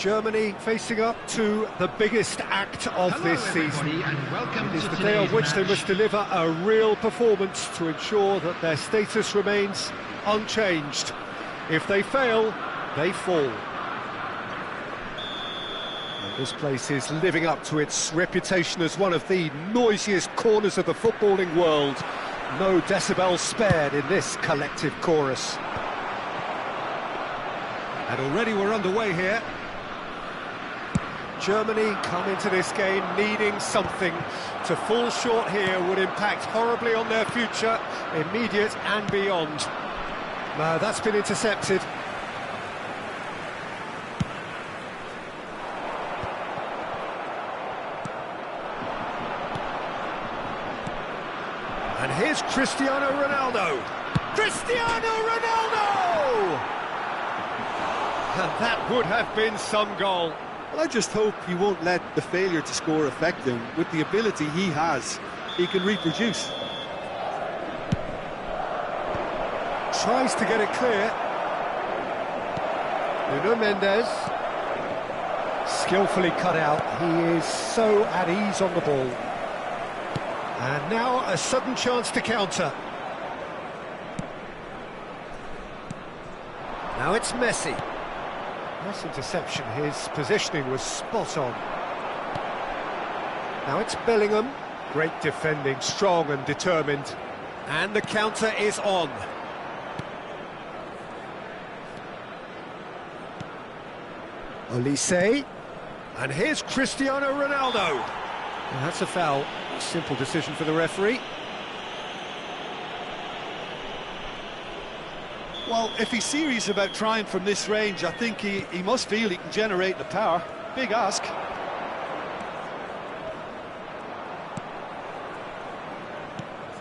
Germany facing up to the biggest act of this season. And welcome It is to the day on today's which they match. must deliver a real performance to ensure that their status remains unchanged. If they fail, they fall. And this place is living up to its reputation as one of the noisiest corners of the footballing world. No decibels spared in this collective chorus. And already we're underway here. Germany come into this game needing something. To fall short here would impact horribly on their future, immediate and beyond. No, that's been intercepted. And here's Cristiano Ronaldo. Cristiano Ronaldo! And that would have been some goal. Well, I just hope he won't let the failure to score affect him. With the ability he has, he can reproduce. Tries to get it clear. Nuno Mendes. Skillfully cut out. He is so at ease on the ball. And now a sudden chance to counter. Now it's Messi. Nice interception, his positioning was spot on. Now it's Bellingham. Great defending, strong and determined. And the counter is on. Olise. And here's Cristiano Ronaldo. Well, that's a foul. Simple decision for the referee. Well, if he's serious about trying from this range, I think he must feel he can generate the power. Big ask.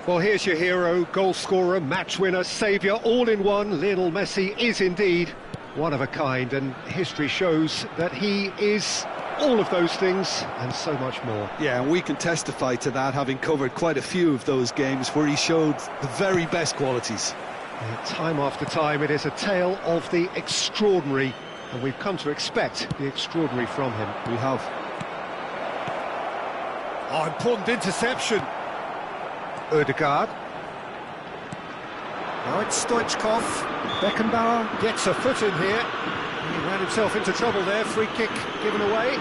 Well, here's your hero, goal scorer, match winner, saviour, all in one. Lionel Messi is indeed one of a kind, and history shows that he is all of those things and so much more. Yeah, and we can testify to that, having covered quite a few of those games where he showed the very best qualities. Time after time, it is a tale of the extraordinary, and we've come to expect the extraordinary from him. We have. Oh, important interception. Odegaard. Now it's Stoichkov. Beckenbauer gets a foot in here. He ran himself into trouble there. Free kick given away.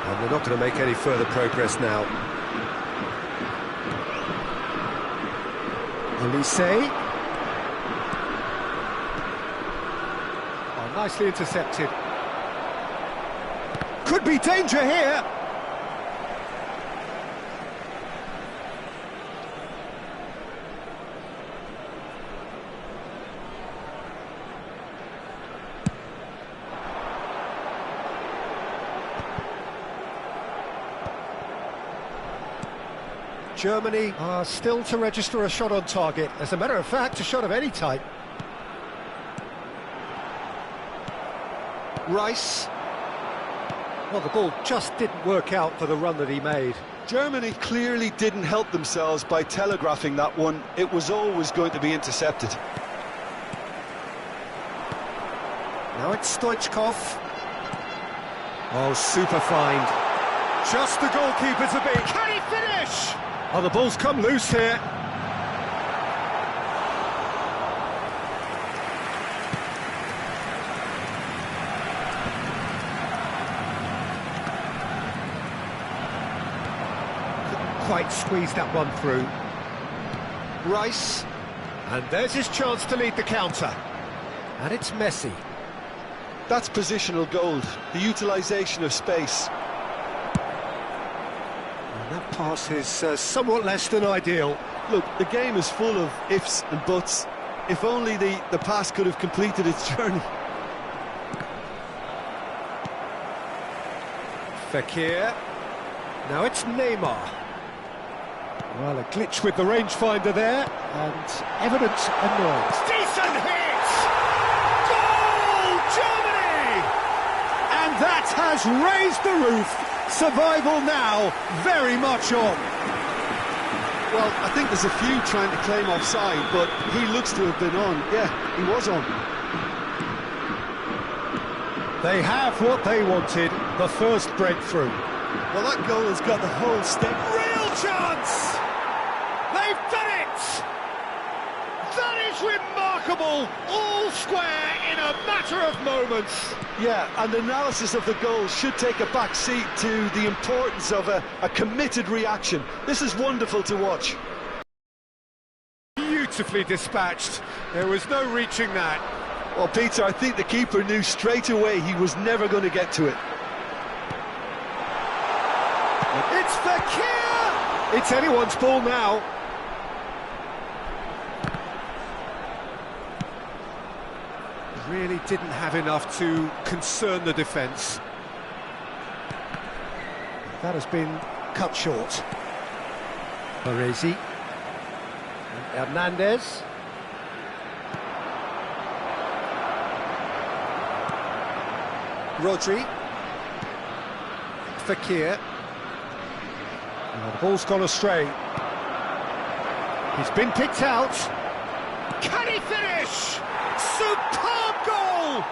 And they're not going to make any further progress now. Olise. Oh, nicely intercepted. Could be danger here. Germany are still to register a shot on target. As a matter of fact, a shot of any type. Rice. Well, the ball just didn't work out for the run that he made. Germany clearly didn't help themselves by telegraphing that one. It was always going to be intercepted. Now it's Stoichkov. Oh, super find. Just the goalkeeper to beat. Can he finish? Oh, the ball's come loose here. Couldn't quite squeeze that one through. Rice. And there's his chance to lead the counter. And it's Messi. That's positional gold, the utilisation of space. That pass is somewhat less than ideal. Look, the game is full of ifs and buts. If only the pass could have completed its journey. Fekir. Now it's Neymar. Well, a glitch with the rangefinder there, and evident annoyance. Decent hit! Goal, Germany! And that has raised the roof. Survival now, very much on. Well, I think there's a few trying to claim offside, but he looks to have been on. Yeah, he was on. They have what they wanted, the first breakthrough. Well, that goal has got the whole step. Real chance! They've done it! That is remarkable! All square in a matter of moments. Yeah, and analysis of the goal should take a back seat to the importance of a committed reaction. This is wonderful to watch. Beautifully dispatched. There was no reaching that. Well, Peter, I think the keeper knew straight away he was never going to get to it. It's Fekir! It's anyone's ball now. Really didn't have enough to concern the defence. That has been cut short. Baresi. And Hernandez. Rodri. Fekir. Oh, the ball's gone astray. He's been picked out. Can he finish? Superb goal!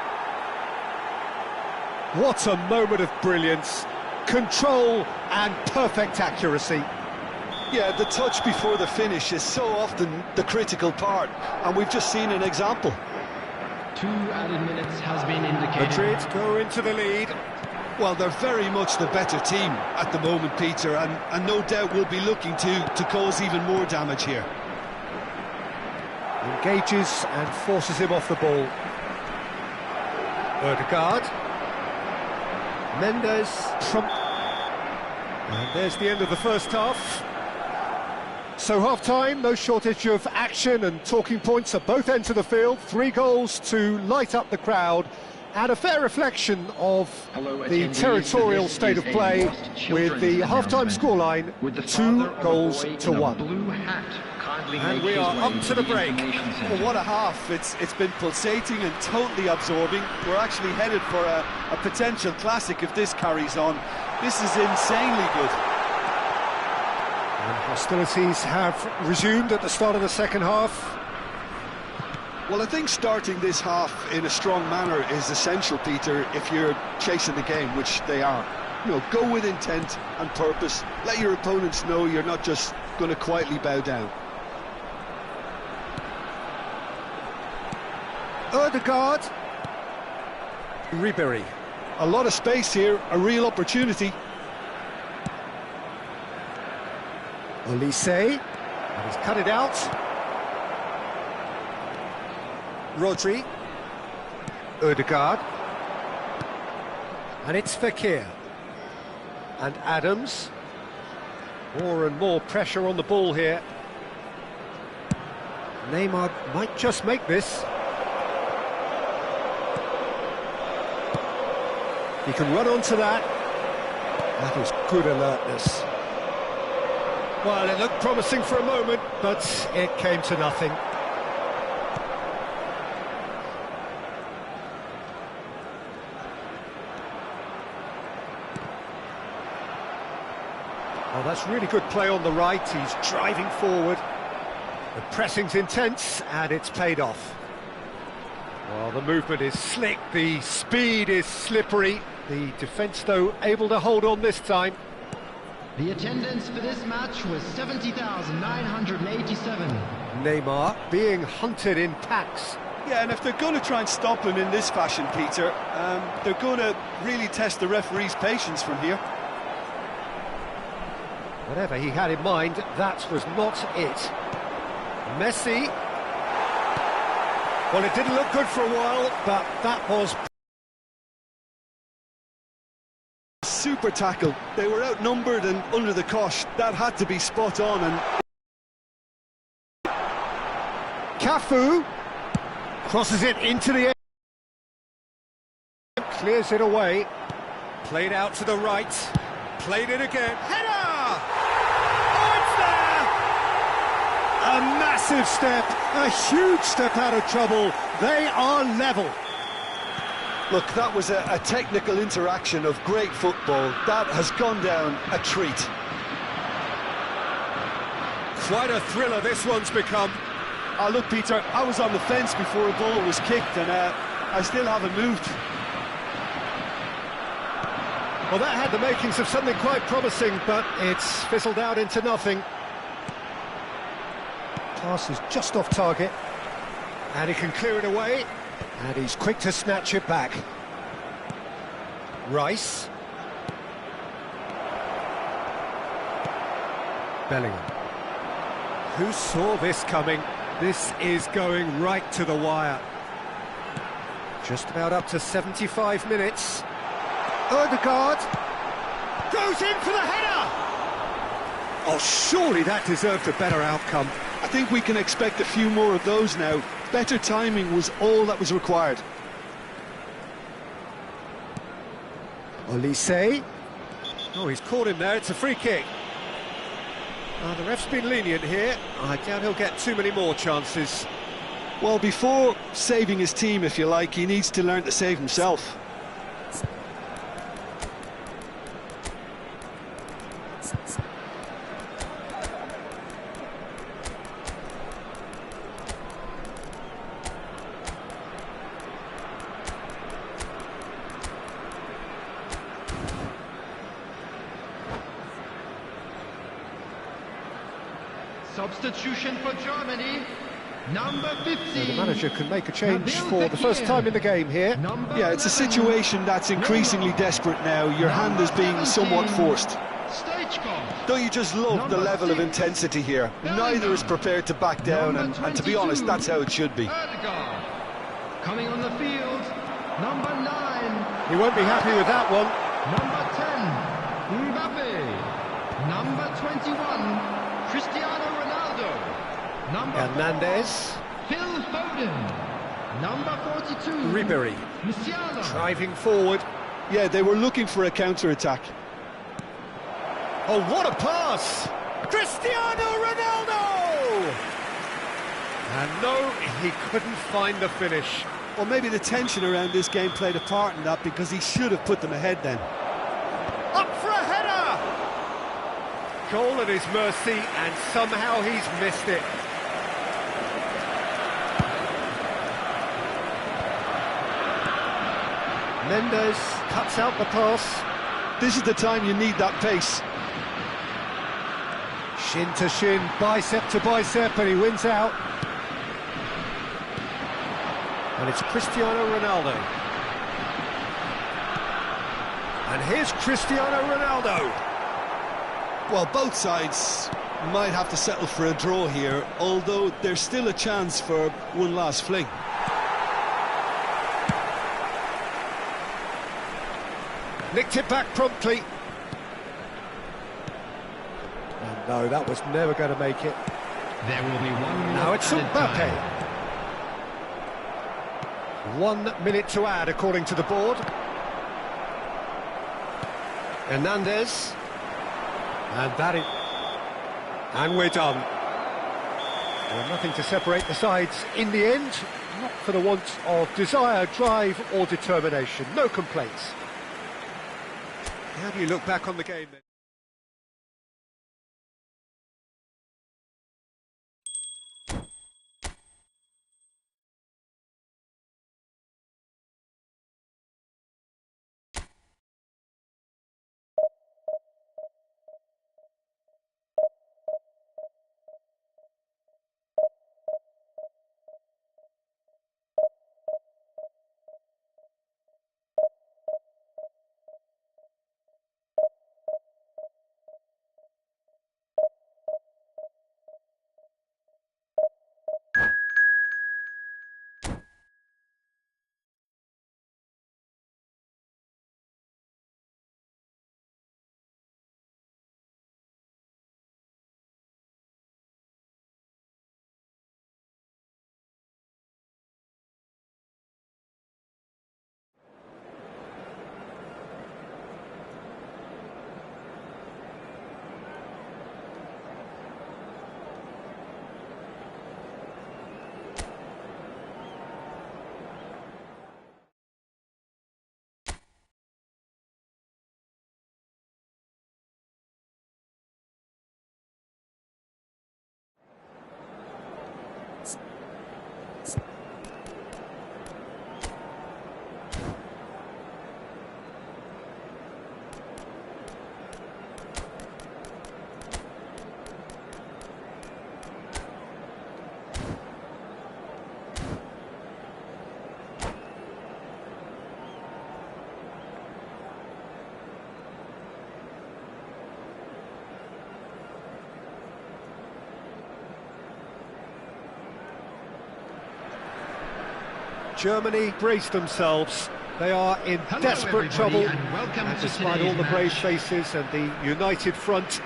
What a moment of brilliance. Control and perfect accuracy. Yeah, the touch before the finish is so often the critical part, and we've just seen an example. 2 added minutes has been indicated. Madrid go into the lead. Well, they're very much the better team at the moment, Peter, and no doubt will be looking to cause even more damage here. Engages and forces him off the ball. Ødegaard. Mendes. Trump. And there's the end of the first half. So half-time, no shortage of action and talking points at both ends of the field. 3 goals to light up the crowd. And a fair reflection of the territorial state of play with the half-time scoreline, 2 goals to 1. And we are up to the break. Well, what a half. It's been pulsating and totally absorbing. We're actually headed for a potential classic if this carries on. This is insanely good. And hostilities have resumed at the start of the second half. Well, I think starting this half in a strong manner is essential, Peter, if you're chasing the game, which they are. You know, go with intent and purpose. Let your opponents know you're not just going to quietly bow down. Ødegaard. Ribéry. A lot of space here, a real opportunity. Olise. And he's cut it out. Rodri. Ødegaard. And it's Fekir. And Adams. More and more pressure on the ball here. Neymar might just make this. He can run onto that. That is good alertness. Well, it looked promising for a moment, but it came to nothing. Oh, that's really good play on the right. He's driving forward. The pressing's intense, and it's paid off. Well, the movement is slick, the speed is slippery. The defence, though, able to hold on this time. The attendance for this match was 70,987. Neymar being hunted in packs. Yeah, and if they're going to try and stop him in this fashion, Peter, they're going to really test the referee's patience from here. Whatever he had in mind, that was not it. Messi. Well, it didn't look good for a while, but that was... Super tackle. They were outnumbered and under the cosh. That had to be spot on. And Cafu crosses it into the air. Clears it away. Played out to the right. Played it again. Header! Oh, it's there! A massive step. A huge step out of trouble. They are level. Look, that was a technical interaction of great football. That has gone down a treat. Quite a thriller this one's become. Oh, look, Peter, I was on the fence before a ball was kicked, and I still haven't moved. Well, that had the makings of something quite promising, but it's fizzled out into nothing. Pass is just off target, and he can clear it away, and he's quick to snatch it back. Rice. Bellingham. Who saw this coming? This is going right to the wire. Just about up to 75 minutes. Odegaard goes in for the header! Oh, surely that deserved a better outcome. I think we can expect a few more of those now. Better timing was all that was required. Olise. Oh, he's caught him there, it's a free kick. The ref's been lenient here. I doubt he'll get too many more chances. Well, before saving his team, if you like, he needs to learn to save himself. Substitution for Germany, number 15. The manager can make a change for the first time in the game here. Yeah, it's a situation that's increasingly desperate now. Your hand is being somewhat forced. Don't you just love the level of intensity here? Neither is prepared to back down, and to be honest, that's how it should be. Coming on the field, number 9. He won't be happy with that one. Number 10, Mbappe. Number 21. Cristiano Ronaldo. Number Hernandez. 4, Phil Foden. Number 42. Ribery. Musiala. Driving forward. Yeah, they were looking for a counter-attack. Oh, what a pass! Cristiano Ronaldo! And no, he couldn't find the finish. Well, maybe the tension around this game played a part in that, because he should have put them ahead then. Up for a header! Goal at his mercy, and somehow he's missed it. Mendes cuts out the pass. This is the time you need that pace. Shin to shin, bicep to bicep, and he wins out. And it's Cristiano Ronaldo. And here's Cristiano Ronaldo. Well, both sides might have to settle for a draw here, although there's still a chance for one last fling. Nicked it back promptly. And no, that was never going to make it. There will be 1 minute. Now it's Mbappe. 1 minute to add, according to the board. Hernandez. And we're done. Well, nothing to separate the sides in the end, not for the want of desire, drive or determination. No complaints. How do you look back on the game then? Germany brace themselves. They are in Hello, desperate everybody, trouble, and welcome to despite today's all the brave match. faces and the united front,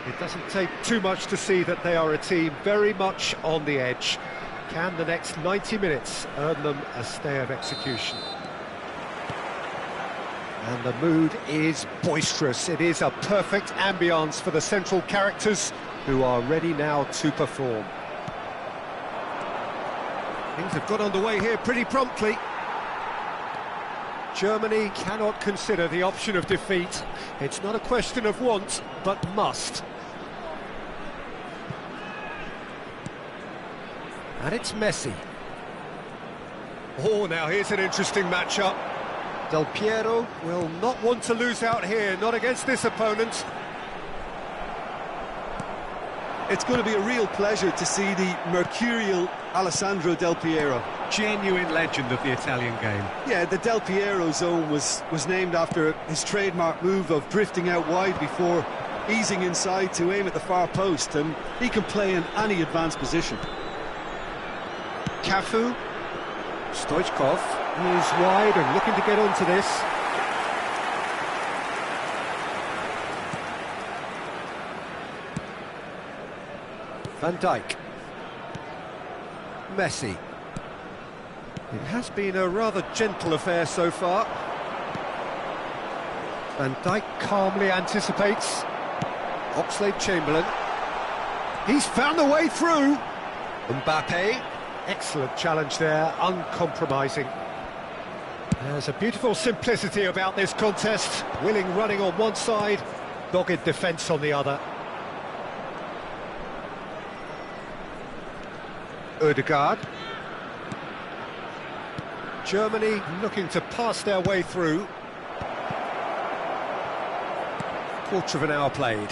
it doesn't take too much to see that they are a team very much on the edge. Can the next 90 minutes earn them a stay of execution? And the mood is boisterous. It is a perfect ambience for the central characters who are ready now to perform. Things have got underway here pretty promptly. Germany cannot consider the option of defeat. It's not a question of want, but must. And it's Messi. Oh, now here's an interesting matchup. Del Piero will not want to lose out here, not against this opponent. It's going to be a real pleasure to see the mercurial Alessandro Del Piero. Genuine legend of the Italian game. Yeah, the Del Piero zone was named after his trademark move of drifting out wide before easing inside to aim at the far post, and he can play in any advanced position. Cafu. Stoichkov is wide and looking to get onto this. Van Dijk. Messi. It has been a rather gentle affair so far. Van Dijk calmly anticipates. Oxlade-Chamberlain. He's found the way through. Mbappe. Excellent challenge there, uncompromising. There's a beautiful simplicity about this contest. Willing running on one side, dogged defence on the other. Odegaard. Germany looking to pass their way through. Quarter of an hour played.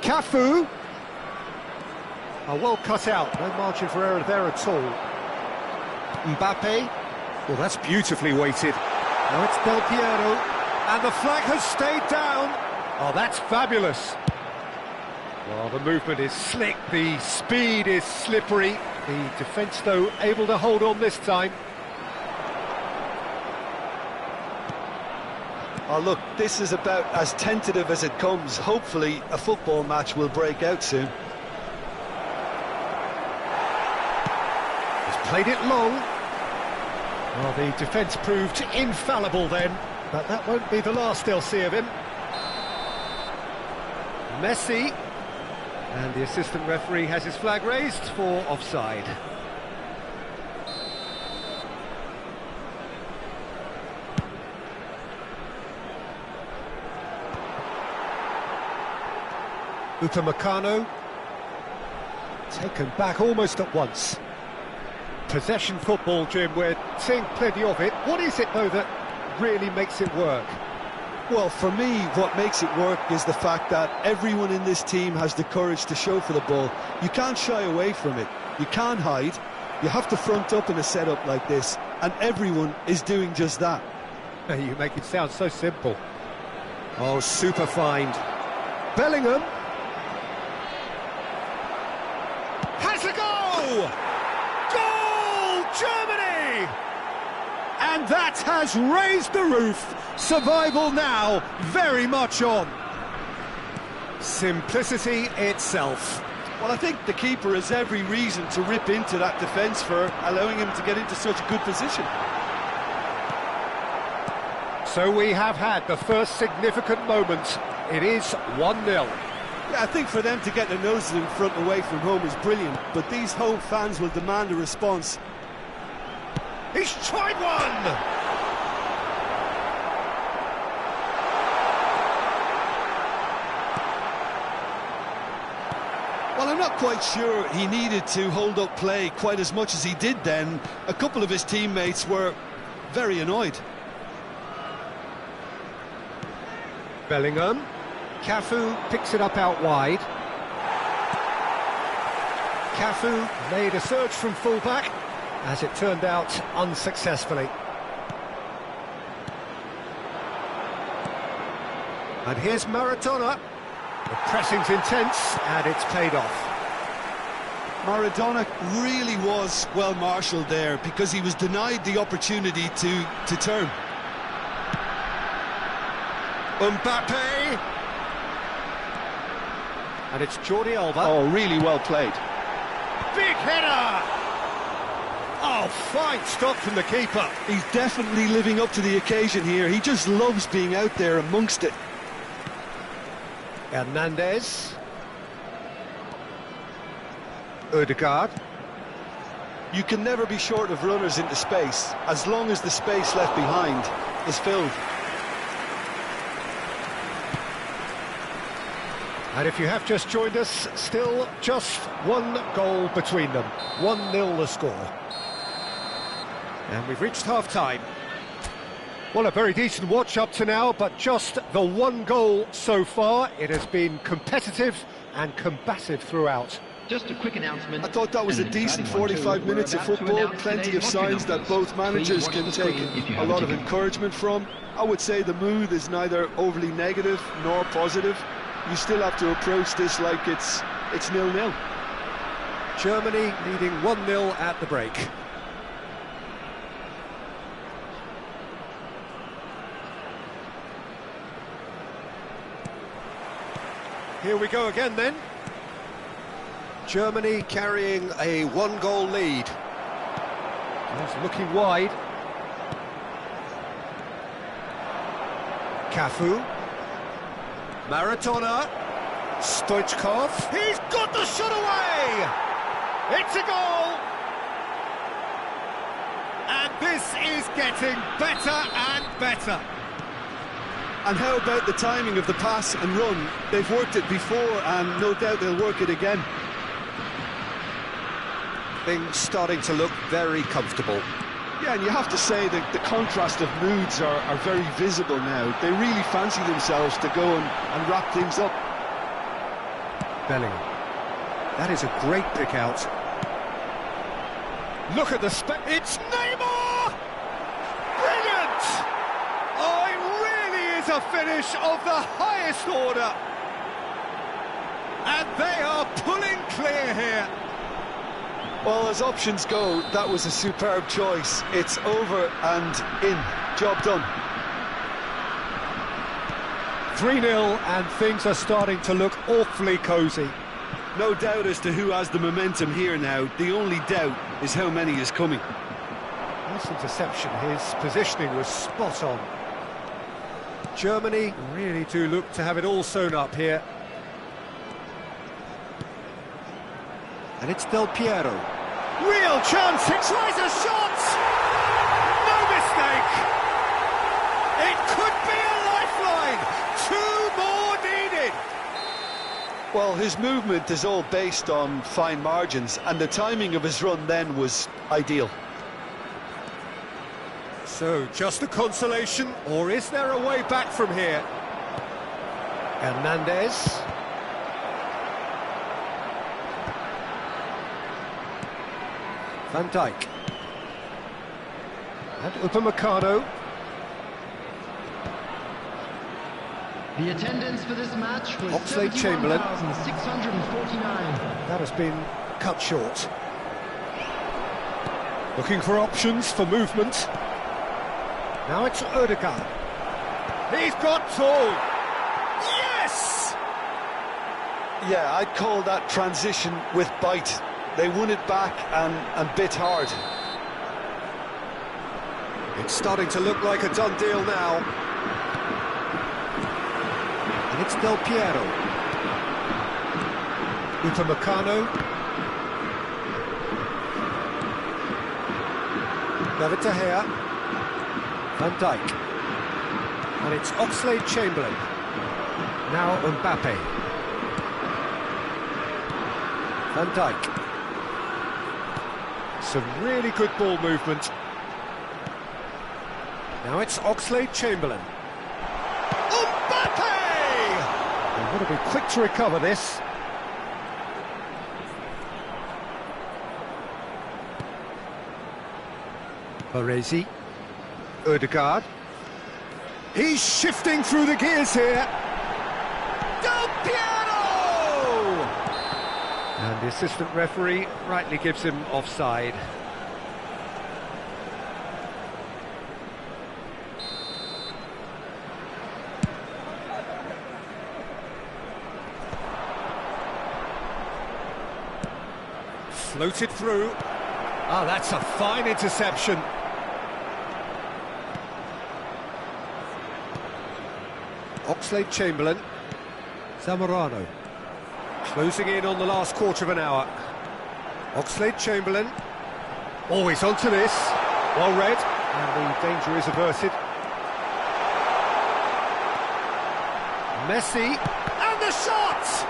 Cafu. Well cut out, no margin for error there at all. Mbappe. Well, that's beautifully weighted. Now it's Del Piero, and the flag has stayed down. Oh, that's fabulous. Well, the movement is slick, the speed is slippery. The defence, though, able to hold on this time. Oh, look, this is about as tentative as it comes. Hopefully, a football match will break out soon. He's played it long. Well, the defence proved infallible then, but that won't be the last they'll see of him. Messi. And the assistant referee has his flag raised for offside. Upamecano. Taken back almost at once. Possession football, Jim, we're seeing plenty of it. What is it, though, that really makes it work? Well, for me, what makes it work is the fact that everyone in this team has the courage to show for the ball. You can't shy away from it. You can't hide. You have to front up in a setup like this, and everyone is doing just that. You make it sound so simple. Oh, super find. Bellingham. Has a goal! Goal, Germany! And that has raised the roof. Survival now, very much on. Simplicity itself. Well, I think the keeper has every reason to rip into that defence for allowing him to get into such a good position. So we have had the first significant moment. It is 1-0. Yeah, I think for them to get their noses in front away from home is brilliant, but these home fans will demand a response. He's tried one! Well, I'm not quite sure he needed to hold up play quite as much as he did then. A couple of his teammates were very annoyed. Bellingham. Cafu picks it up out wide. Cafu made a surge from full-back, as it turned out unsuccessfully. And here's Maradona. The pressing's intense, and it's paid off. Maradona really was well marshalled there because he was denied the opportunity to turn. Mbappe! And it's Jordi Alba. Oh, really well played. Big header! Oh, fine stop from the keeper. He's definitely living up to the occasion here. He just loves being out there amongst it. Hernandez. Ødegaard. You can never be short of runners into space, as long as the space left behind is filled. And if you have just joined us, still just one goal between them. 1-0 the score. And we've reached half-time. Well, a very decent watch up to now, but just the one goal so far. It has been competitive and combative throughout. Just a quick announcement. I thought that was a decent 45 minutes of football, plenty of signs that both managers can take a lot of encouragement from. I would say the mood is neither overly negative nor positive. You still have to approach this like it's 0-0. Germany leading 1-0 at the break. Here we go again then. Germany carrying a one-goal lead. He's looking wide. Cafu. Maradona. Stoichkov. He's got the shot away! It's a goal! And this is getting better and better. And how about the timing of the pass and run? They've worked it before and no doubt they'll work it again. Things starting to look very comfortable. Yeah, and you have to say that the contrast of moods are very visible now. They really fancy themselves to go and wrap things up. Bellingham. That is a great pick out. Look at the it's Neymar! Brilliant! Oh, it really is a finish of the highest order. And they are pulling clear here. Well, as options go, that was a superb choice. It's over and in. Job done. 3-0 and things are starting to look awfully cosy. No doubt as to who has the momentum here now. The only doubt is how many is coming. Nice interception. His positioning was spot on. Germany really do look to have it all sewn up here. And it's Del Piero. Real chance, he tries a shot! No mistake! It could be a lifeline! 2 more needed! Well, his movement is all based on fine margins, and the timing of his run then was ideal. So, just a consolation, or is there a way back from here? Hernandez. Van Dijk. And Upamecano. The attendance for this match was Oxlade-Chamberlain. 71,649. That has been cut short. Looking for options for movement. Now it's Ødegaard. He's got tall. Yes! Yeah, I'd call that transition with bite. They won it back and bit hard. It's starting to look like a done deal now. And it's Del Piero. Upamecano. David De Gea. Van Dijk. And it's Oxlade-Chamberlain. Now Mbappe. Van Dijk. Some really good ball movement. Now it's Oxlade-Chamberlain. Mbappe! They've got to be quick to recover this. Baresi. Ødegaard. He's shifting through the gears here. Del Piero! And the assistant referee rightly gives him offside. Floated through. Ah, that's a fine interception. Oxlade-Chamberlain. Zamorano. Closing in on the last quarter of an hour. Oxlade-Chamberlain. Oh, he's onto this. Well read. And the danger is averted. Messi. And the shot!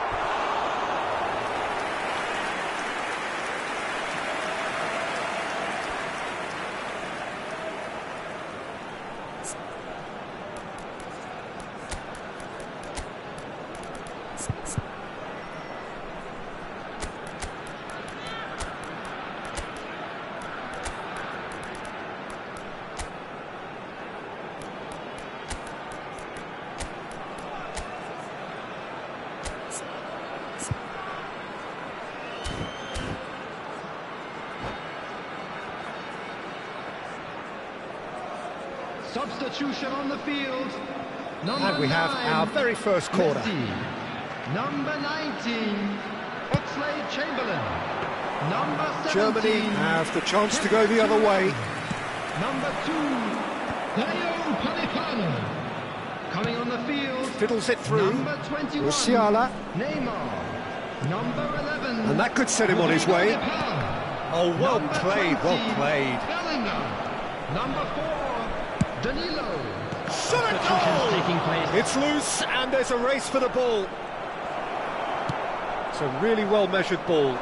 Substitution on the field. And we have our very first corner. Number 19, Oxlade-Chamberlain. Number 17, Germany have the chance to go the other way. Number 2, Leo Politano. Coming on the field. Fiddles it through. Number 21, Musiala. Neymar. Number 11, And that could set him on his way. Oh, well Number played, 20, well played. Bellingham. Number 4, Danilo. Shot a Substitutions taking place. It's loose and there's a race for the ball. It's a really well measured ball.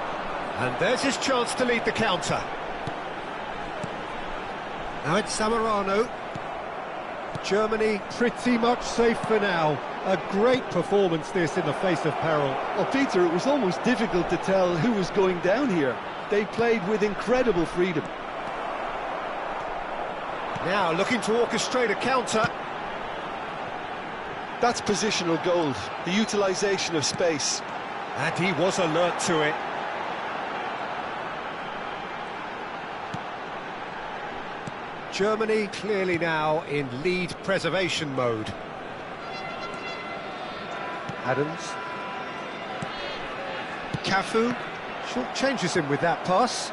And there's his chance to lead the counter. Now it's Zamorano. Germany pretty much safe for now. A great performance this in the face of peril. Well, Peter, it was almost difficult to tell who was going down here. They played with incredible freedom. Now looking to orchestrate a counter. That's positional gold, the utilisation of space. And he was alert to it. Germany clearly now in lead preservation mode. Adams. Cafu. Short changes him with that pass.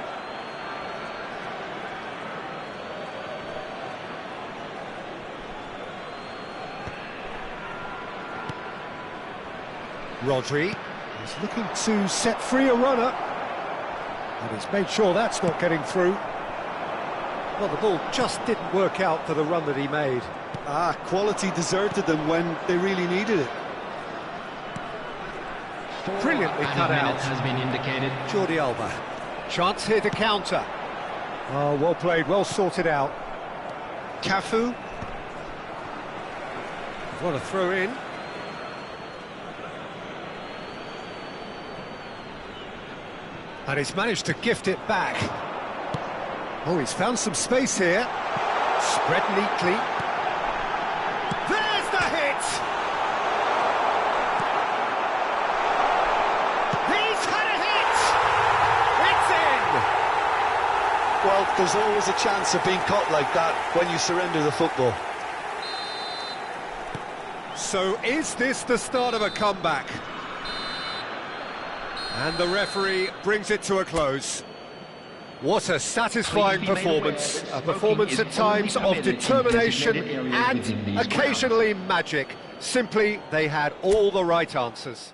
Rodri is looking to set free a runner. And he's made sure that's not getting through. Well, the ball just didn't work out for the run that he made. Quality deserted them when they really needed it. Brilliantly cut out. Has been indicated. Jordi Alba. Chance here to counter. Oh, well played, well sorted out. Cafu. What a throw in. And he's managed to gift it back. Oh, he's found some space here. Spread neatly. There's the hit! He's had a hit! It's in! Well, there's always a chance of being caught like that when you surrender the football. So is this the start of a comeback? And the referee brings it to a close. What a satisfying performance. A performance at times of determination and occasionally magic. Simply, they had all the right answers.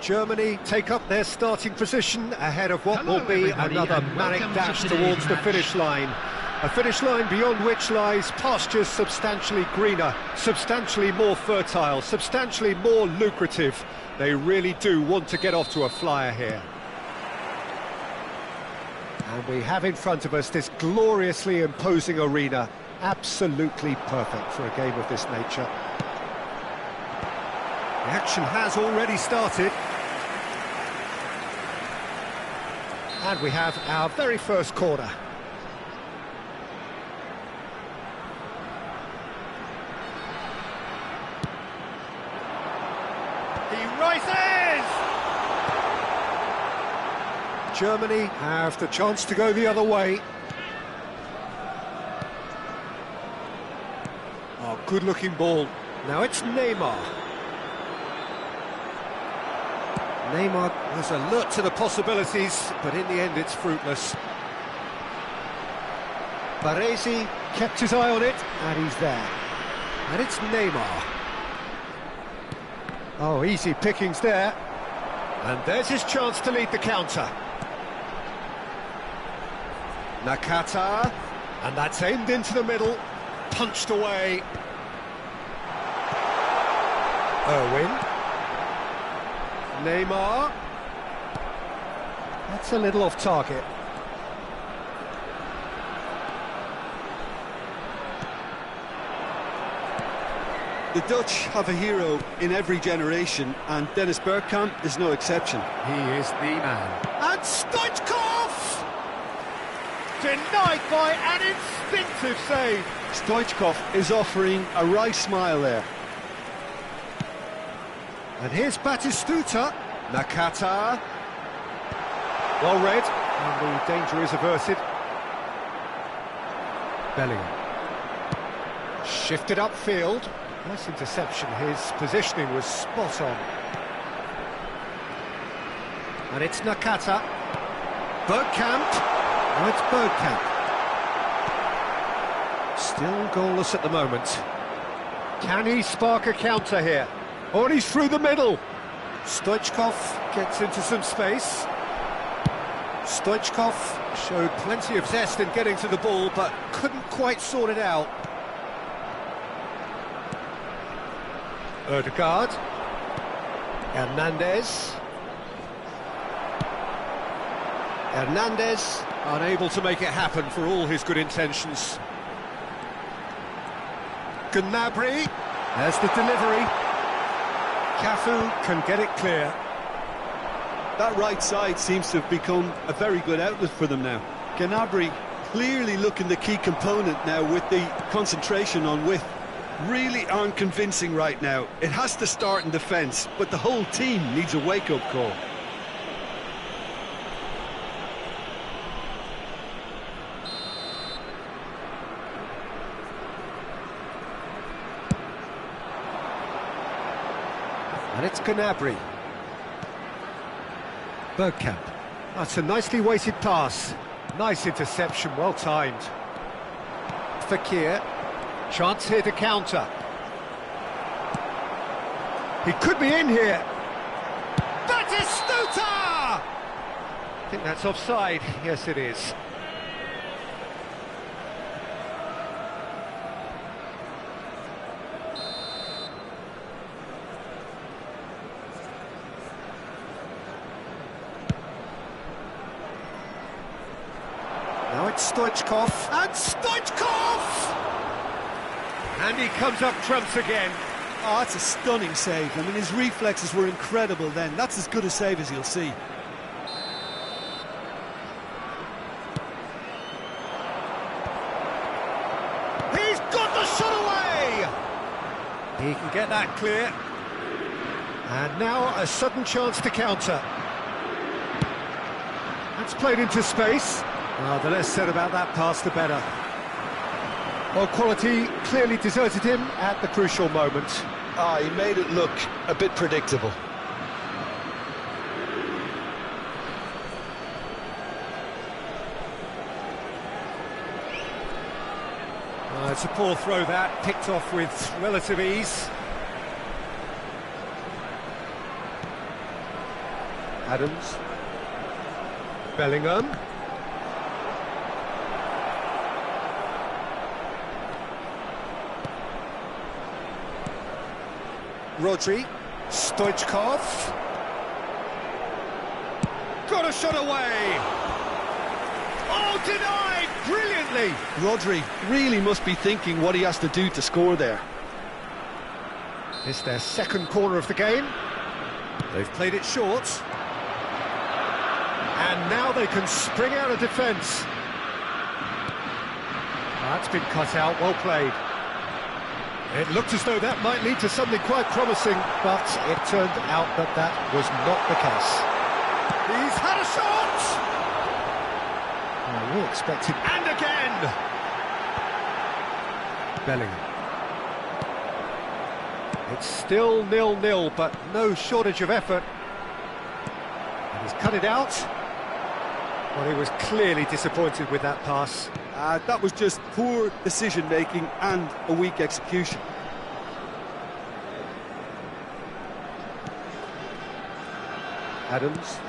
Germany take up their starting position ahead of what Hello, will be everybody, another and manic welcome to dash today's towards the match. finish line. A finish line beyond which lies pastures substantially greener, substantially more fertile, substantially more lucrative. They really do want to get off to a flyer here. And we have in front of us this gloriously imposing arena, absolutely perfect for a game of this nature. The action has already started. And we have our very first corner. He rises! Germany have the chance to go the other way. Oh, good-looking ball. Now it's Neymar. Neymar was alert to the possibilities, but in the end it's fruitless. Baresi kept his eye on it, and he's there. And it's Neymar. Oh, easy pickings there. And there's his chance to lead the counter. Nakata, and that's aimed into the middle, punched away. Irwin. Neymar. That's a little off target. The Dutch have a hero in every generation, and Dennis Bergkamp is no exception. He is the man. And Stoichkov! Denied by an instinctive save. Stoichkov is offering a wry smile there. And here's Batistuta. Nakata. Well read, and the danger is averted. Bellingham. Shifted upfield. Nice interception, his positioning was spot on. And it's Nakata. Bergkamp. Oh, it's Bergkamp. Still goalless at the moment. Can he spark a counter here? Oh, and he's through the middle. Stoichkov gets into some space. Stoichkov showed plenty of zest in getting to the ball, but couldn't quite sort it out. Ødegaard. Hernandez. Hernandez unable to make it happen for all his good intentions. Gnabry. There's the delivery. Cafu can get it clear. That right side seems to have become a very good outlet for them now. Gnabry clearly looking the key component now with the concentration on width. Really aren't convincing right now. It has to start in defence, but the whole team needs a wake-up call. And it's Gnabry. Bergkamp. That's a nicely weighted pass. Nice interception, well timed. Fekir. Chance here to counter. He could be in here. Batistuta! I think that's offside. Yes, it is. towards Stoichkov, and Stoichkov! And he comes up trumps again. Oh, that's a stunning save. I mean, his reflexes were incredible then. That's as good a save as you'll see. He's got the shot away! He can get that clear. And now a sudden chance to counter. That's played into space. Well, the less said about that pass, the better. Well, quality clearly deserted him at the crucial moment. Ah, he made it look a bit predictable. It's a poor throw that, picked off with relative ease. Adams. Bellingham. Rodri. Stoichkov. Got a shot away! Oh, denied! Brilliantly! Rodri really must be thinking what he has to do to score there. It's their second corner of the game. They've played it short. And now they can spring out of defence. That's been cut out, well played. It looked as though that might lead to something quite promising, but it turned out that that was not the case. He's had a shot! Oh, we expected... And again! Bellingham. It's still 0-0, but no shortage of effort. And he's cut it out. Well, he was clearly disappointed with that pass. That was just poor decision-making and a weak execution. Adams.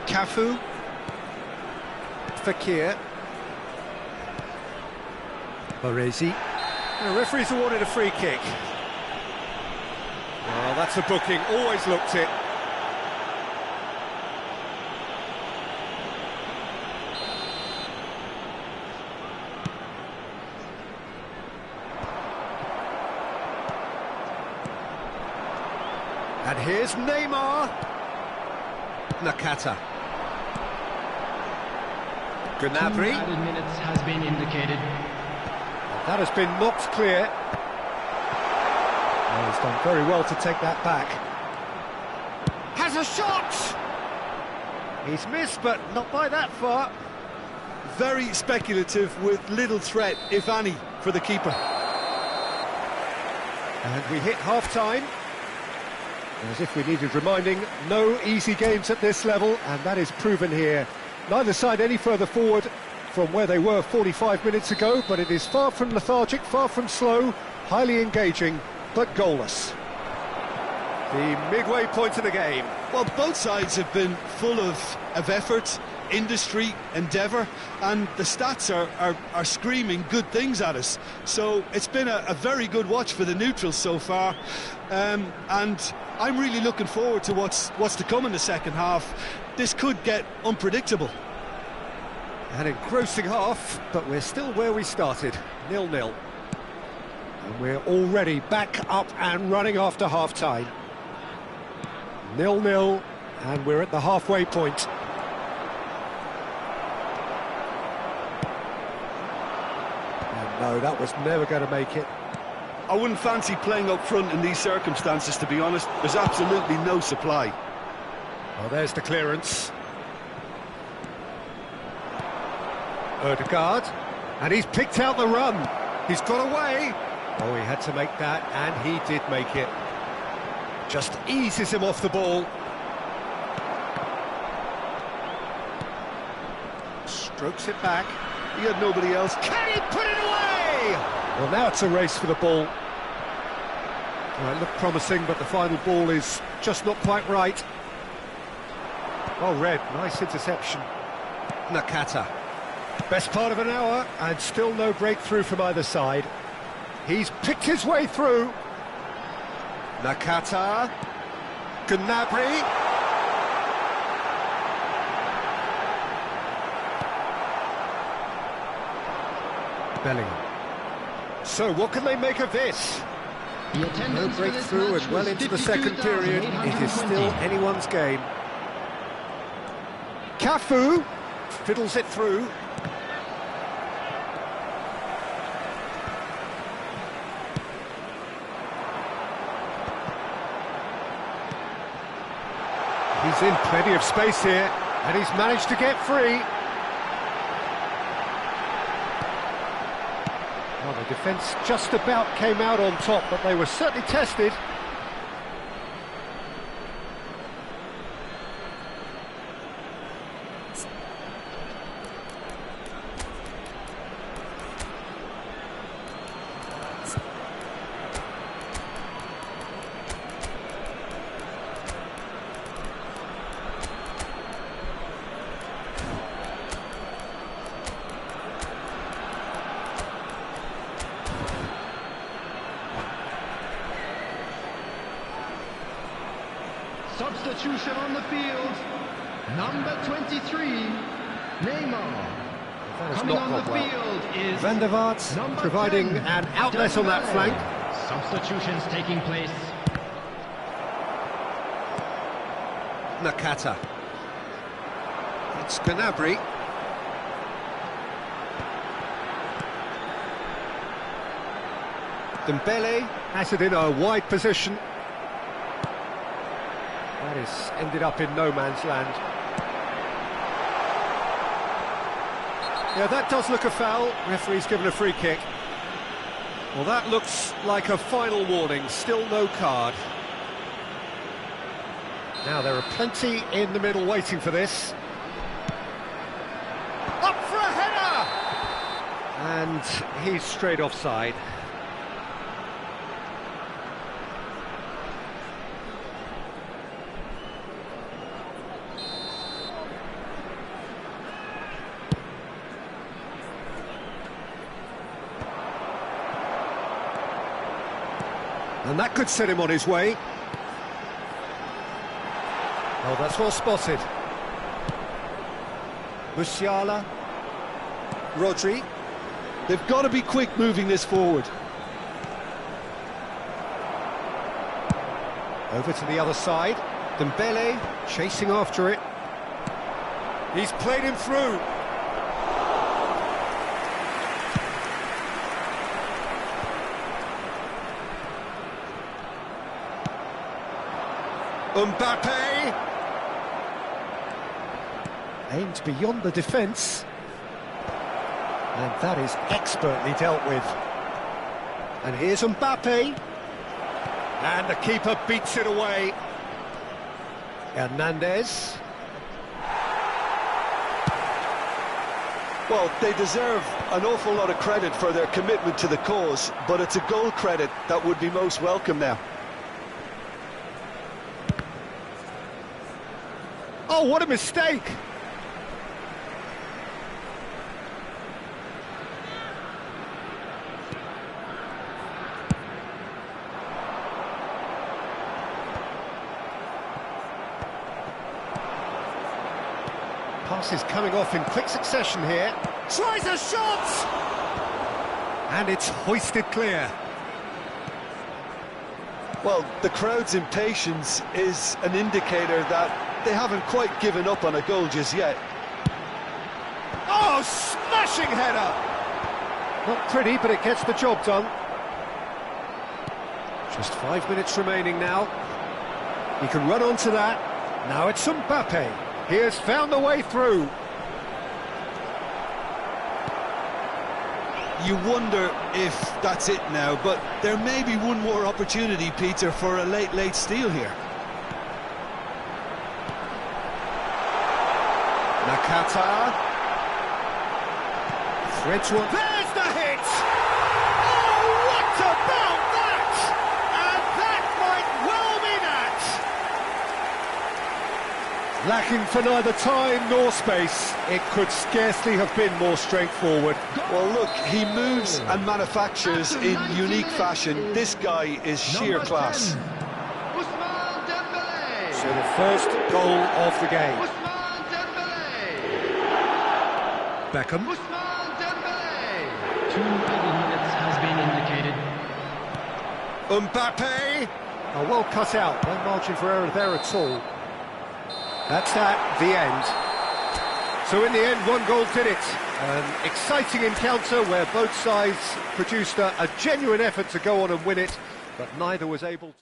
Cafu. Fekir. Baresi. The referee's awarded a free kick. Well, that's a booking, always looked it. And here's Neymar. Nakata. Gnabry. 2 added minutes has been indicated. That has been knocked clear. Well, he's done very well to take that back. Has a shot! He's missed, but not by that far. Very speculative with little threat, if any, for the keeper. And we hit half-time. As if we needed reminding, no easy games at this level, and that is proven here. Neither side any further forward from where they were 45 minutes ago, but it is far from lethargic, far from slow, highly engaging, but goalless. The midway point of the game. Well, both sides have been full of effort, industry, endeavour, and the stats are screaming good things at us. So it's been a very good watch for the neutrals so far, and I'm really looking forward to what's to come in the second half. This could get unpredictable. An engrossing half, but we're still where we started, 0-0. And we're already back up and running after half-time. 0-0, and we're at the halfway point. And no, that was never going to make it. I wouldn't fancy playing up front in these circumstances, to be honest. There's absolutely no supply. Well, there's the clearance. Ødegaard, and he's picked out the run. He's got away. Oh, he had to make that, and he did make it. Just eases him off the ball. Strokes it back. He had nobody else. Can he put it away? Well, now it's a race for the ball. Well, it looked promising, but the final ball is just not quite right. Well read, nice interception. Nakata. Best part of an hour, and still no breakthrough from either side. He's picked his way through. Nakata. Gnabry. Bellingham. So what can they make of this? No breakthrough and well into the second period. It is still anyone's game. Cafu fiddles it through. He's in plenty of space here, and he's managed to get free. Well, the defence just about came out on top, but they were certainly tested. Substitution on the field, number 23, Neymar. Coming on the field is Van der Vaart providing 10, an outlet on that flank. Substitutions taking place. Nakata. It's Gnabry. Dembele has it in a wide position. That is ended up in no man's land. Yeah, that does look a foul. Referee's given a free kick. Well, that looks like a final warning. Still no card. Now, there are plenty in the middle waiting for this. Up for a header! And he's straight offside. And that could set him on his way. Oh, that's well spotted. Musiala. Rodri. They've got to be quick moving this forward. Over to the other side. Dembele chasing after it. He's played him through. Mbappe aimed beyond the defence, and that is expertly dealt with. And here's Mbappe, and the keeper beats it away. Hernandez. Well, they deserve an awful lot of credit for their commitment to the cause, but it's a goal credit that would be most welcome now. Oh, what a mistake! Pass is coming off in quick succession here. Tries a shot! And it's hoisted clear. Well, the crowd's impatience is an indicator that they haven't quite given up on a goal just yet. Oh, smashing header! Not pretty, but it gets the job done. Just 5 minutes remaining now. He can run onto that. Now it's Mbappe. He has found the way through. You wonder if that's it now, but there may be one more opportunity, Peter, for a late steal here. Nakata. Threads one. There's the hit! Oh, what about that? And that might well be that! Lacking for neither time nor space. It could scarcely have been more straightforward. Well, look, he moves and manufactures in unique fashion. This guy is sheer class. So the first goal of the game. Beckham. 2 Mbappe! Oh, well cut out, no margin for error there at all. That's that, the end. So in the end, one goal did it. An exciting encounter where both sides produced a genuine effort to go on and win it, but neither was able to.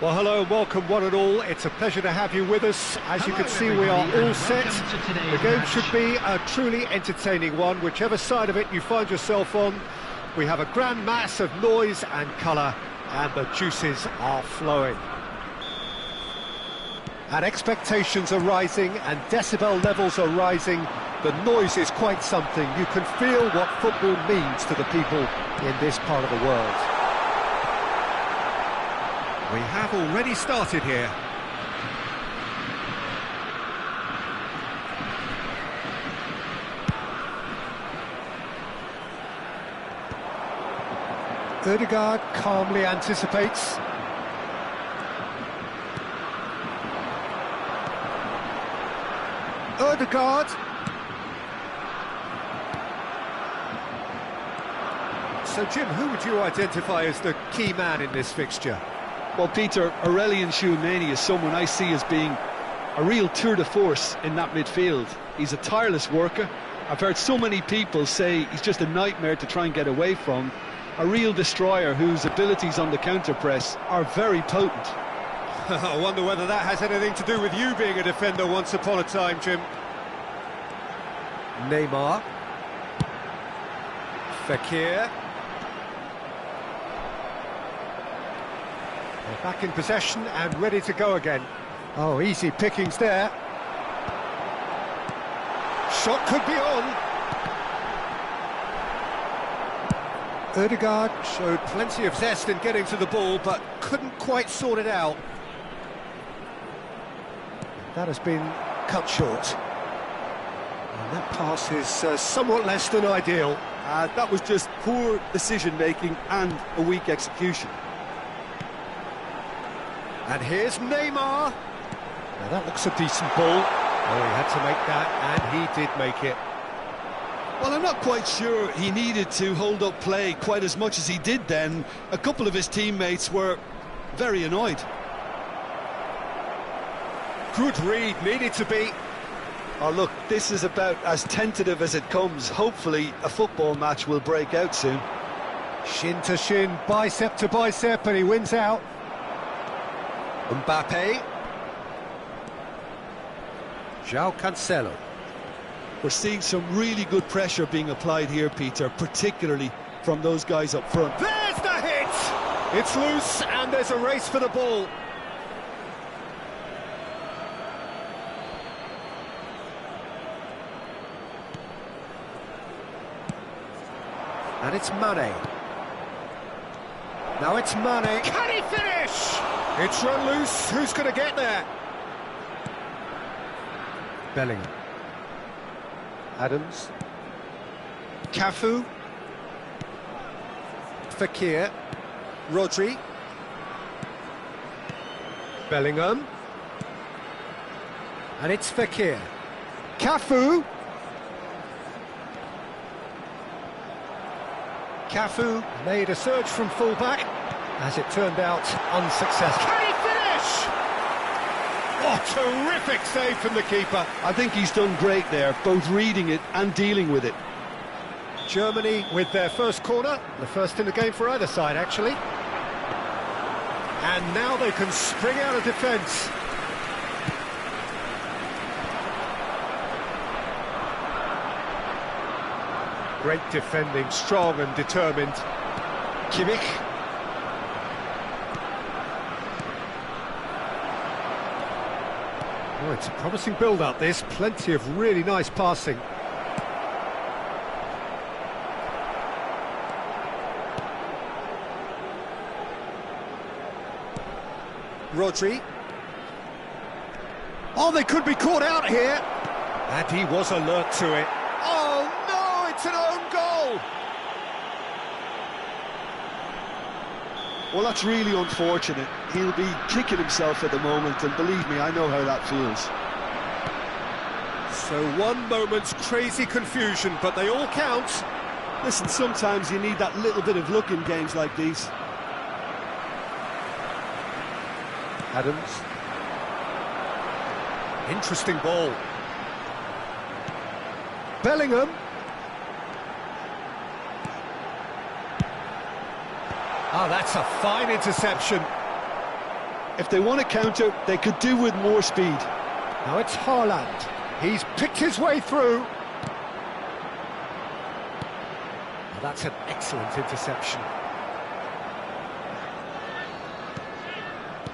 Well, hello and welcome one and all. It's a pleasure to have you with us. As you can see, we are all set. The game should be a truly entertaining one, whichever side of it you find yourself on. We have a grand mass of noise and colour, and the juices are flowing. And expectations are rising, and decibel levels are rising. The noise is quite something. You can feel what football means to the people in this part of the world. We have already started here. Ødegaard calmly anticipates. Ødegaard. So Jim, who would you identify as the key man in this fixture? Well, Peter, Aurelien Tchouameni is someone I see as being a real tour de force in that midfield. He's a tireless worker. I've heard so many people say he's just a nightmare to try and get away from. A real destroyer whose abilities on the counter-press are very potent. I wonder whether that has anything to do with you being a defender once upon a time, Jim. Neymar. Fekir. They're back in possession and ready to go again. Oh, easy pickings there. Shot could be on. Ødegaard showed plenty of zest in getting to the ball, but couldn't quite sort it out. That has been cut short. And that pass is somewhat less than ideal. That was just poor decision-making and a weak execution. And here's Neymar. Now that looks a decent ball. Oh, he had to make that, and he did make it. Well, I'm not quite sure he needed to hold up play quite as much as he did then. A couple of his teammates were very annoyed. Good read, needed to be. Oh, look, this is about as tentative as it comes. Hopefully, a football match will break out soon. Shin to shin, bicep to bicep, and he wins out. Mbappe. João Cancelo. We're seeing some really good pressure being applied here, Peter, particularly from those guys up front. There's the hit! It's loose, and there's a race for the ball. And it's Mane. Now it's Mane. Can he finish? It's run loose. Who's going to get there? Bellingham. Adams. Cafu. Fekir. Rodri. Bellingham. And it's Fekir. Cafu. Cafu made a surge from full-back, as it turned out, unsuccessful. Can he finish? What a terrific save from the keeper. I think he's done great there, both reading it and dealing with it. Germany with their first corner, the first in the game for either side, actually. And now they can spring out of defence. Great defending, strong and determined. Kimmich. Oh, it's a promising build-up, this. Plenty of really nice passing. Rodri. Oh, they could be caught out here. And he was alert to it. Oh, no, it's an own goal. Well, that's really unfortunate. He'll be kicking himself at the moment, and believe me, I know how that feels. So one moment's crazy confusion, but they all count. Listen, sometimes you need that little bit of luck in games like these. Adams. Interesting ball. Bellingham. Oh, that's a fine interception. If they want to counter, they could do with more speed. Now it's Haaland. He's picked his way through. Well, that's an excellent interception.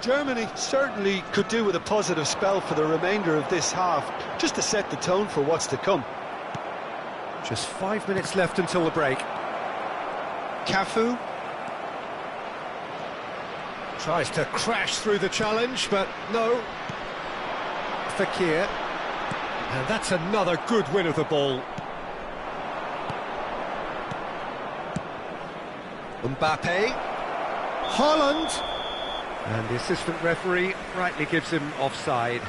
Germany certainly could do with a positive spell for the remainder of this half, just to set the tone for what's to come. Just 5 minutes left until the break. Cafu tries to crash through the challenge, but no. Fekir. And that's another good win of the ball. Mbappe. Haaland. And the assistant referee rightly gives him offside.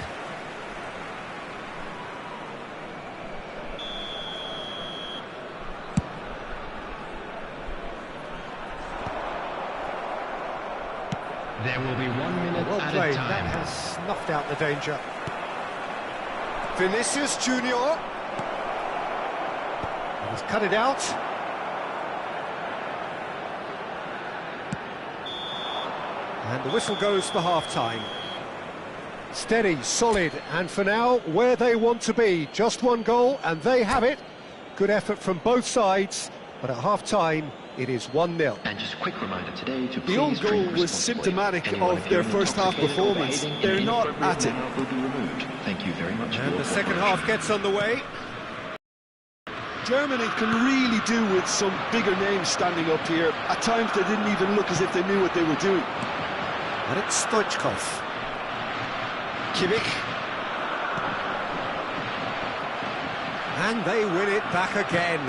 There will be 1 minute Well added played, time. that has snuffed out the danger. Vinicius Junior. He's cut it out. And the whistle goes for half-time. Steady, solid, and for now, where they want to be. Just one goal, and they have it. Good effort from both sides, but at half-time, it is 1-0. And just a quick reminder today to The own please goal drink was responsibly. symptomatic Anyone of their appearing first half intoxicated or performance. behaving in They're an not inappropriate at it. manner will be removed. Thank you very much for And your the second cooperation. half gets underway. Germany can really do with some bigger names standing up here. At times they didn't even look as if they knew what they were doing. And it's Stoichkov. Kimmich. And they win it back again.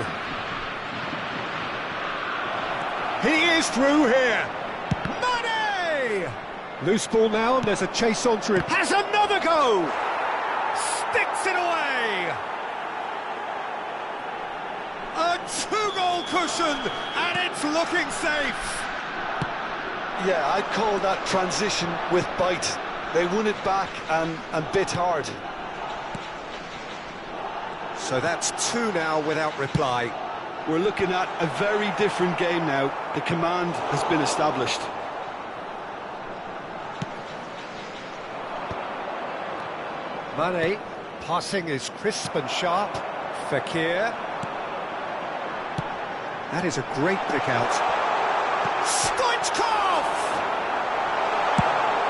He is through here. Mane! Loose ball now, and there's a chase on to him. Has another go! Sticks it away! A two-goal cushion, and it's looking safe. Yeah, I'd call that transition with bite. They won it back and bit hard. So that's two now without reply. We're looking at a very different game now. The command has been established. Mane, passing is crisp and sharp. Fekir. That is a great pick out. Stoichkov!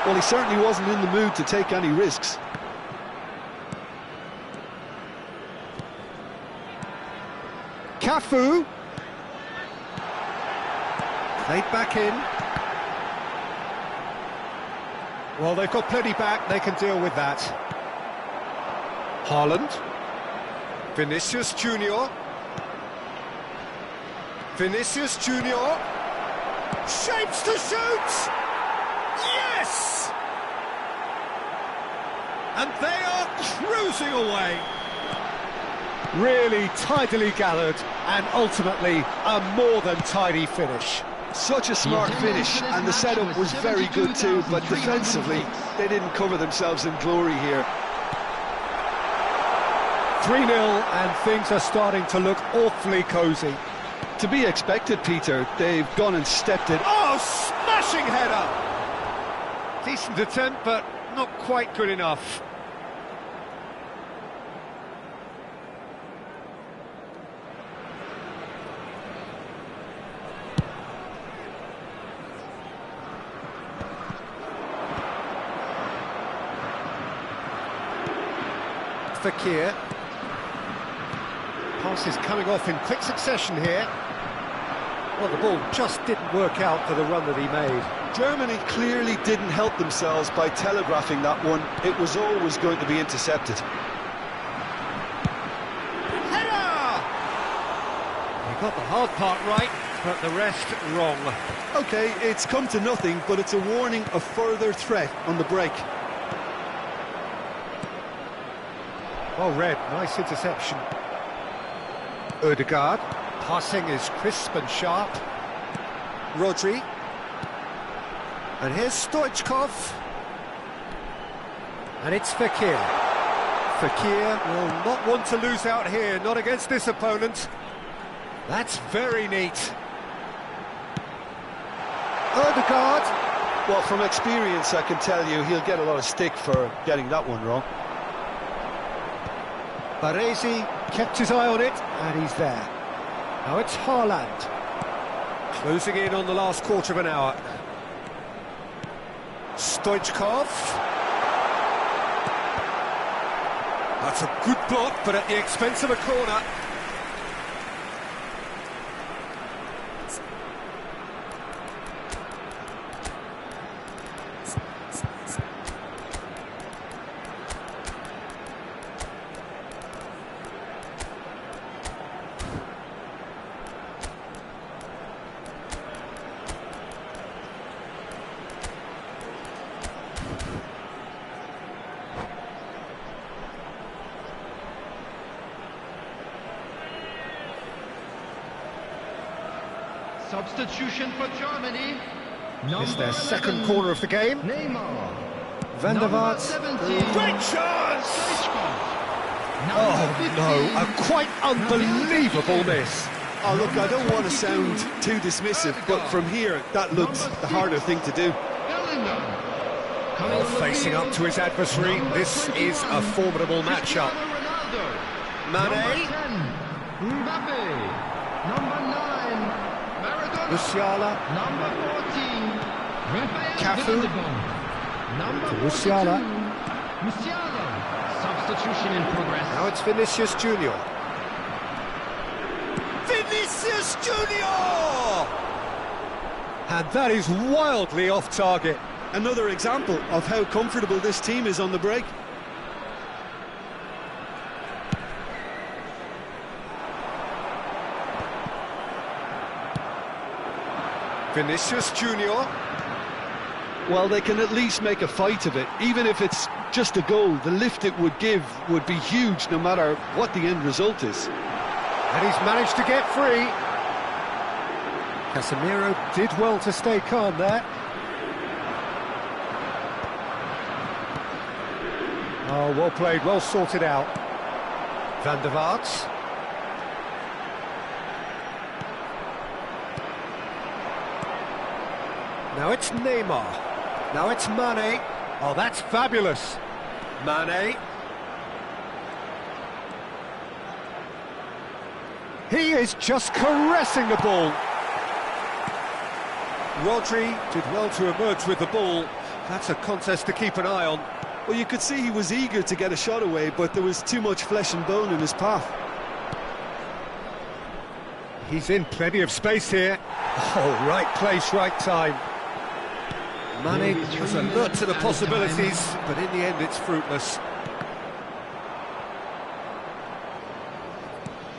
Well, he certainly wasn't in the mood to take any risks. Cafu. Played back in. Well, they've got plenty back, they can deal with that. Haaland. Vinicius Junior. Vinicius Junior. Shapes to shoot! Yes! And they are cruising away. Really tidily gathered, and ultimately a more than tidy finish. Such a smart finish, and the setup was very good too, but defensively they didn't cover themselves in glory here. 3-0, and things are starting to look awfully cosy. To be expected, Peter. They've gone and stepped it. Oh, smashing header! Decent attempt, but not quite good enough. Fekir. Pass is coming off in quick succession here. Well, the ball just didn't work out for the run that he made. Germany clearly didn't help themselves by telegraphing that one. It was always going to be intercepted. Header! He got the hard part right, but the rest wrong. Okay, it's come to nothing, but it's a warning of further threat on the break. Well read, nice interception. Odegaard, passing is crisp and sharp. Rodri. And here's Stoichkov. And it's Fekir. Fekir will not want to lose out here, not against this opponent. That's very neat. Odegaard. Well, from experience, I can tell you he'll get a lot of stick for getting that one wrong. Baresi kept his eye on it, and he's there. Now it's Haaland. Closing in on the last quarter of an hour. Stoichkov. That's a good block, but at the expense of a corner. Substitution for Germany. It's their second corner of the game. Neymar. Van der Vaart. Great chance! Oh no, a quite unbelievable miss. Oh look, I don't want to sound too dismissive, but from here, that looked the harder thing to do. Well, facing up to his adversary, this is a formidable matchup. Mane. Number 9. Musiala. Number 14. Cafu. Number Musiala. Musiala. Substitution in progress. Now it's Vinicius Junior. Vinicius Junior! And that is wildly off target. Another example of how comfortable this team is on the break. Vinicius Junior. Well, they can at least make a fight of it. Even if it's just a goal, the lift it would give would be huge no matter what the end result is. And he's managed to get free. Casemiro did well to stay calm there. Oh, well played, well sorted out. Van der Vaart. Now it's Neymar. Now it's Mane. Oh, that's fabulous. Mane. He is just caressing the ball. Rodri did well to emerge with the ball. That's a contest to keep an eye on. Well, you could see he was eager to get a shot away, but there was too much flesh and bone in his path. He's in plenty of space here. Oh, right place, right time. Mane was alert to the possibilities, but in the end it's fruitless.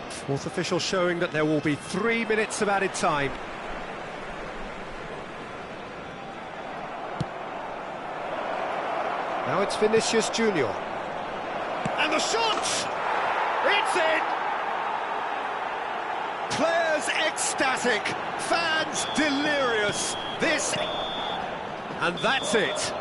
Fourth official showing that there will be 3 minutes of added time. Now it's Vinicius Junior. And the shot! It's in! Players ecstatic, fans delirious. And that's it.